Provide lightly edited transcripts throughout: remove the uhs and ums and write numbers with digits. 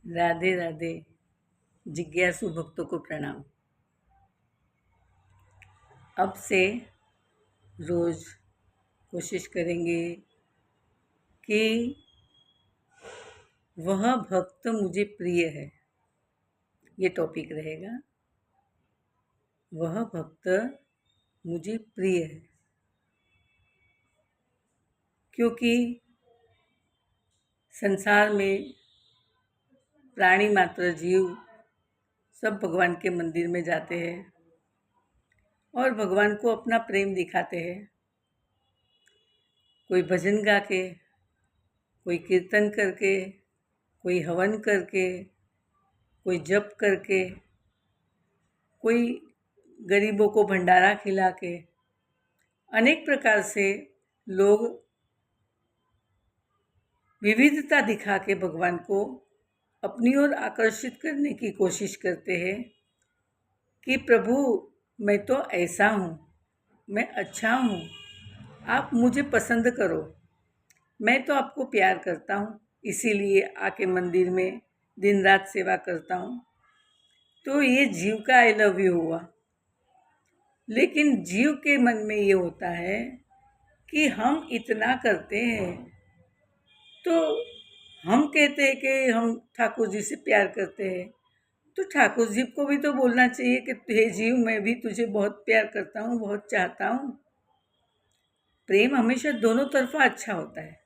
राधे राधे। जिज्ञासु भक्तों को प्रणाम। अब से रोज कोशिश करेंगे कि वह भक्त मुझे प्रिय है, ये टॉपिक रहेगा। वह भक्त मुझे प्रिय है, क्योंकि संसार में प्राणी मात्र जीव सब भगवान के मंदिर में जाते हैं और भगवान को अपना प्रेम दिखाते हैं। कोई भजन गा के, कोई कीर्तन करके, कोई हवन करके, कोई जप करके, कोई गरीबों को भंडारा खिला के, अनेक प्रकार से लोग विविधता दिखा के भगवान को अपनी ओर आकर्षित करने की कोशिश करते हैं कि प्रभु मैं तो ऐसा हूँ, मैं अच्छा हूँ, आप मुझे पसंद करो, मैं तो आपको प्यार करता हूँ, इसीलिए आके मंदिर में दिन रात सेवा करता हूँ। तो ये जीव का आई लव यू हुआ। लेकिन जीव के मन में ये होता है कि हम इतना करते हैं, तो हम कहते हैं कि हम ठाकुर जी से प्यार करते हैं, तो ठाकुर जी को भी तो बोलना चाहिए कि हे जीव, मैं भी तुझे बहुत प्यार करता हूँ, बहुत चाहता हूँ। प्रेम हमेशा दोनों तरफा अच्छा होता है।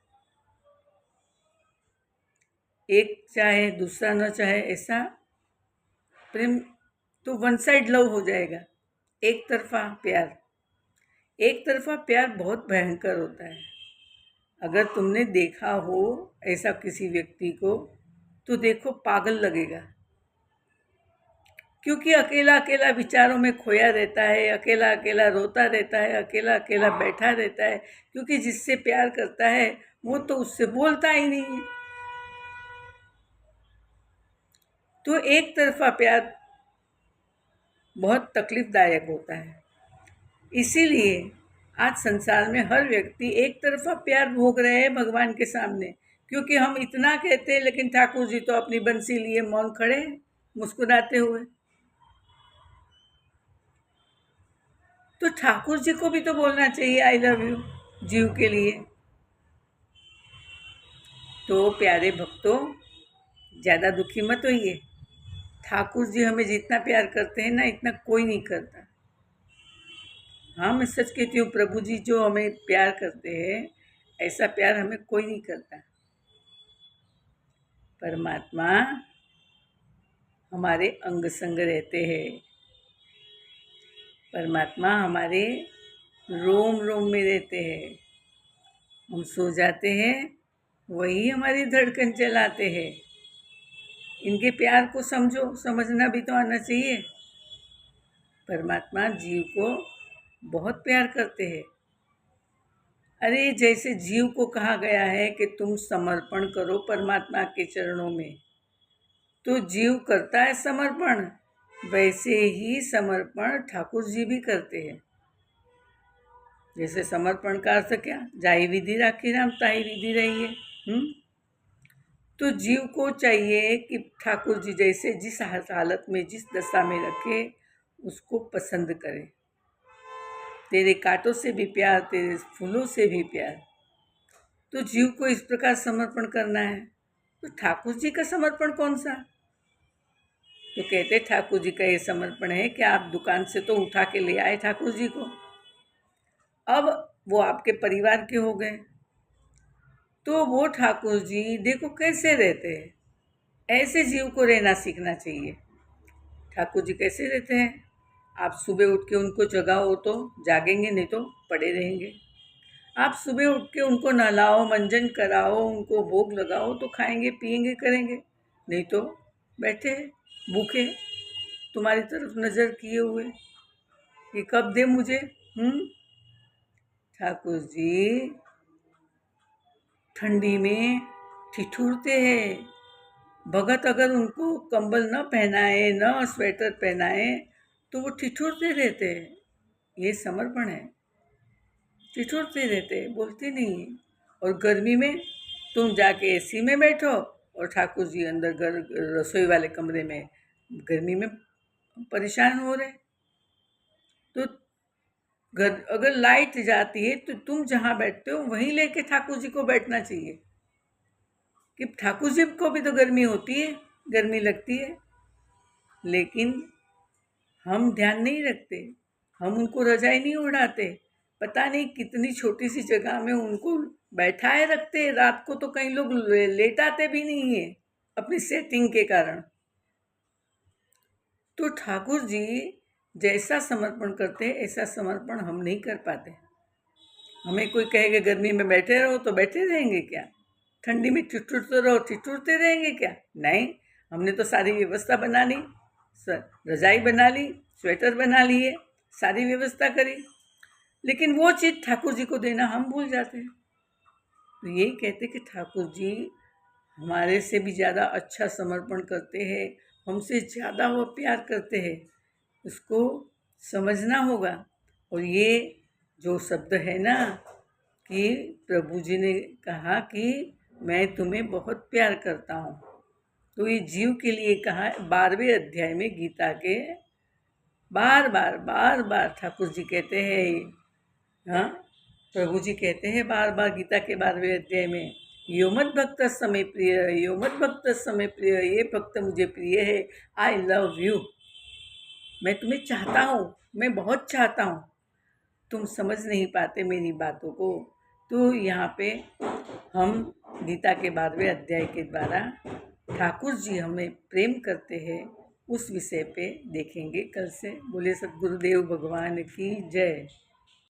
एक चाहे दूसरा न चाहे, ऐसा प्रेम तो वन साइड लव हो जाएगा, एक तरफा प्यार। एक तरफा प्यार बहुत भयंकर होता है। अगर तुमने देखा हो ऐसा किसी व्यक्ति को, तो देखो पागल लगेगा, क्योंकि अकेला अकेला विचारों में खोया रहता है, अकेला अकेला रोता रहता है, अकेला अकेला बैठा रहता है, क्योंकि जिससे प्यार करता है वो तो उससे बोलता ही नहीं है। तो एक तरफा प्यार बहुत तकलीफदायक होता है। इसीलिए आज संसार में हर व्यक्ति एक तरफा प्यार भोग रहे हैं भगवान के सामने, क्योंकि हम इतना कहते हैं लेकिन ठाकुर जी तो अपनी बंसी लिए मौन खड़े हैं, मुस्कुराते हुए। तो ठाकुर जी को भी तो बोलना चाहिए आई लव यू जीव के लिए। तो प्यारे भक्तों, ज़्यादा दुखी मत होइए। ठाकुर जी हमें जितना प्यार करते हैं ना, इतना कोई नहीं करता। हाँ, मैं सच कहती हूँ, प्रभु जी जो हमें प्यार करते हैं, ऐसा प्यार हमें कोई नहीं करता। परमात्मा हमारे अंग संग रहते हैं। परमात्मा हमारे रोम रोम में रहते हैं। हम सो जाते हैं, वही हमारी धड़कन चलाते हैं। इनके प्यार को समझो, समझना भी तो आना चाहिए। परमात्मा जीव को बहुत प्यार करते हैं। अरे जैसे जीव को कहा गया है कि तुम समर्पण करो परमात्मा के चरणों में, तो जीव करता है समर्पण, वैसे ही समर्पण ठाकुर जी भी करते हैं। जैसे समर्पण का अर्थ क्या, जाई विधि राखी राम ताई विधि रही है। तो जीव को चाहिए कि ठाकुर जी जैसे जिस हालत में, जिस दशा में रखे, उसको पसंद करे। तेरे कांटों से भी प्यार, तेरे फूलों से भी प्यार। तो जीव को इस प्रकार समर्पण करना है। तो ठाकुर जी का समर्पण कौन सा? तो कहते ठाकुर जी का ये समर्पण है कि आप दुकान से तो उठा के ले आए ठाकुर जी को, अब वो आपके परिवार के हो गए, तो वो ठाकुर जी देखो कैसे रहते हैं। ऐसे जीव को रहना सीखना चाहिए। ठाकुर जी कैसे रहते हैं? आप सुबह उठ के उनको जगाओ तो जागेंगे, नहीं तो पड़े रहेंगे। आप सुबह उठ के उनको नहलाओ, मंजन कराओ, उनको भोग लगाओ तो खाएंगे, पिएंगे, करेंगे, नहीं तो बैठे भूखे तुम्हारी तरफ नज़र किए हुए, ये कब दे मुझे। ठाकुर जी ठंडी में ठिठुरते हैं। भगत अगर उनको कंबल न पहनाए, न स्वेटर पहनाए, तो वो ठिठुरते रहते हैं। ये समर्पण है। ठिठुरते रहते, बोलते नहीं। और गर्मी में तुम जाके एसी में बैठो और ठाकुर जी अंदर घर रसोई वाले कमरे में गर्मी में परेशान हो रहे। तो घर अगर लाइट जाती है तो तुम जहाँ बैठते हो वहीं लेके ठाकुर जी को बैठना चाहिए, कि ठाकुर जी को भी तो गर्मी होती है, गर्मी लगती है। लेकिन हम ध्यान नहीं रखते, हम उनको रजाई नहीं उड़ाते, पता नहीं कितनी छोटी सी जगह में उनको बैठाए रखते हैं। रात को तो कई लोग लेटाते भी नहीं है अपनी सेटिंग के कारण। तो ठाकुर जी जैसा समर्पण करते हैं ऐसा समर्पण हम नहीं कर पाते। हमें कोई कहेगा गर्मी में बैठे रहो तो बैठे रहेंगे क्या? ठंडी में ठिठुरते रहो ठिठुरते रहेंगे क्या? नहीं, हमने तो सारी व्यवस्था बना ली, रजाई बना ली, स्वेटर बना लिए, सारी व्यवस्था करी, लेकिन वो चीज़ ठाकुर जी को देना हम भूल जाते हैं। तो यही कहते कि ठाकुर जी हमारे से भी ज़्यादा अच्छा समर्पण करते हैं, हमसे ज़्यादा वो प्यार करते हैं, उसको समझना होगा। और ये जो शब्द है ना कि प्रभु जी ने कहा कि मैं तुम्हें बहुत प्यार करता हूँ, तो ये जीव के लिए कहा 12वें अध्याय में गीता के बार बार ठाकुर जी कहते हैं। हाँ, प्रभु जी कहते हैं बार बार गीता के 12वें अध्याय में, यो मत भक्त समय प्रिय, यो मत भक्त समय प्रिय, ये भक्त मुझे प्रिय है, आई लव यू। मैं तुम्हें चाहता हूँ, मैं बहुत चाहता हूँ, तुम समझ नहीं पाते मेरी बातों को। तो यहाँ पे हम गीता के 12वें अध्याय के द्वारा ठाकुर जी हमें प्रेम करते हैं उस विषय पे देखेंगे कल से। बोले सद्गुरुदेव भगवान की जय।